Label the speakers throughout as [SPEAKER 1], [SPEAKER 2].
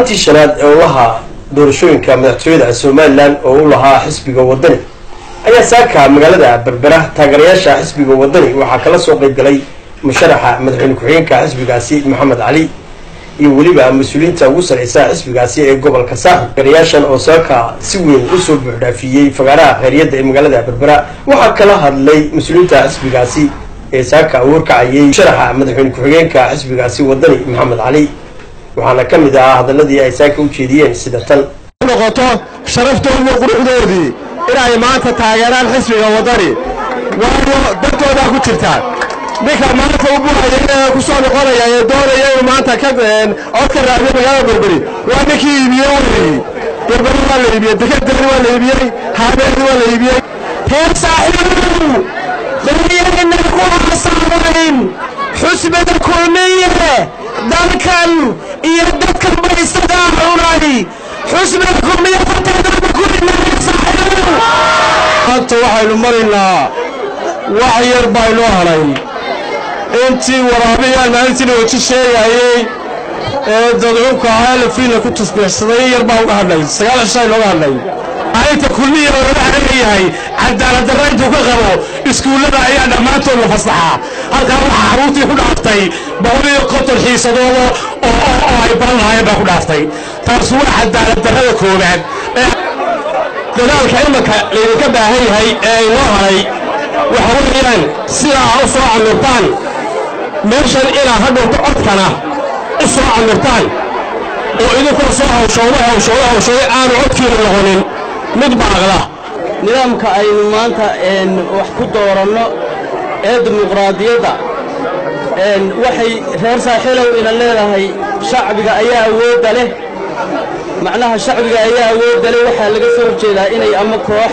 [SPEAKER 1] intii shanaad ee ulaha doorashooyinka madaxtooyada Soomaaliland oo ulaha xisbiga wadani ayaa saaka magaalada Berbera taageerayaasha xisbiga wadani waxa kala soo qayb galay musharaxa madaxweyne ku-xigeenka xisbigaasi Maxamed Cali iyo waliba mas'uuliyiinta ugu sareysa xisbigaasi ee gobolka Saaxil. Taageerayaashan oo saaka si weyn u soo buuxdhaafiyay fagaaraha khayriyeedda ee magaalada Berbera waxa kala hadlay mas'uuliyiinta xisbigaasi ee saaka warkacayay musharaxa madaxweyne ku-xigeenka xisbigaasi wadani Maxamed Cali waxaana kamid ah hadaladii ay saaka u jeediyeen sida tan
[SPEAKER 2] noqoto sharaftooda quruxdoodii inay maanta taageeraan xisbiga wadani waayo dadkooda ku jirtaan ninka maanta u buuxayay ku soo noqonaya ee doonaya inuu maanta ka codka raadiyo magaalada Berberi waa ninkii iibiyay Berberi waa la iibiyay dekedani waa la iibiyay habeeni waa la iibiyay heer saaxiibu dadweynaha ku xasaabayn xusbada kulmiye dalkan iyo dadkan baysada xulay xusbada kulmiye fatada kulmiye saaxiibu maanta waxaynu marinaa wax yar baynu haray intii waraabiyaan maalintii wajhi sheegayay ee dadweynaha haalfiina ku tusbeexsaday yar baa uga hadlay 9 shay looga hadlay ayta kulmiye oo la xiriiriyay cadaalad darrada ka qabo iskuulada ayaa dhamaantood la fasaxa halka waxa xaruntii ku dhaaftay bawliyo qotor xiisadooda oo ay baranayaan ku dhaaftay taas waa cadaalad darrada koobaad dadaalka imaka leeyahay ka baahan yahay ee loo haray waxa weeyaan sida ay soo camirtaan meeshan ila hadhow codkana u soo camirtaan oo idinku soo hawshooda aan codkiina noqonin mid baaqda
[SPEAKER 3] nidaamka aynu maanta wax ku dooranno ee dimuqraadiyadda waxay reer saaxiilow ina leedahay shacbiga ayaa awood leh macnaha shacbiga ayaa awood leh waxa laga soo horjeedaa inay ama koox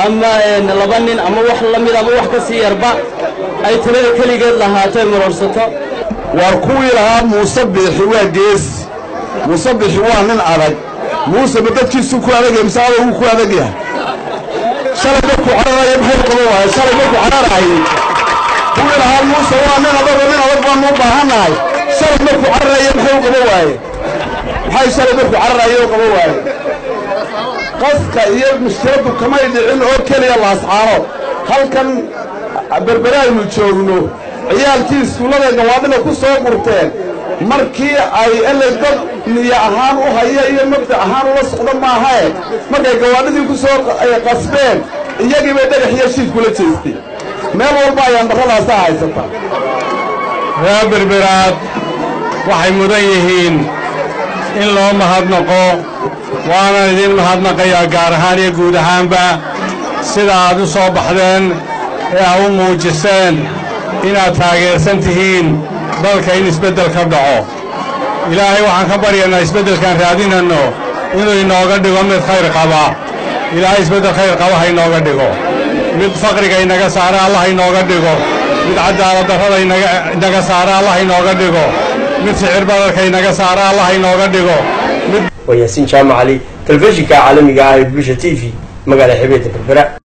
[SPEAKER 3] ama laba nin ama wax la mid ama wax ka sii yarba ay talada kaligeed lahaatay marorsato
[SPEAKER 2] war kuwii lahaa Muuse Biixi waa gees Muuse Biixi waa nin adag Muuse dadkiisu ku adag imsaada uu ku adag yahay shalay ku cararaya maxay qabo waa shalay ku cararaya kuwii lahaa Muuse waa nin adag baan u baahanahay shalay ku cararaya maxay qabo waaye maxay shalay ku cararaya qabo waaye qofka iyo mushkiladu kama dhicin oo kaliya la asxaaro halkan Berbera aynu joogno ciyaalkii iskuulada gawaadhida ku soo gurteen markii ay eledad niya ahaan u haya iyo mabda ahaan ula socdo maaha markay gawaadhidii ku soo qasbeen iyagii bay dhagax iyo shiid kula jeestay meel walba ayaan daradaas haysata reer Berberaad waxay mudan yihiin in loo mahadnaqo waana idin mahadnaqayaa gaar ahaan iyo guud ahaanba sida aad u soo baxdeen ee aad u muujiseen inaad taageersan tihiin dalka in isbeddel ka dhaco ilaahay waxaan ka baryaynaa isbeddelkan raadinayno inuu inooga dhigo mid khayr qaba ilaahay isbeddel khayr qaba ha inooga dhigo mid faqriga inaga saara Allah inooga dhigo mid cadaalad darrada inaga saara Allah inooga dhigo mid sicir bararka inaga saara Allah inooga dhigo
[SPEAKER 1] وياسين جامع علي تلفزيون عالمي قاعد بلوشة TV مقالة حبيت Berbera.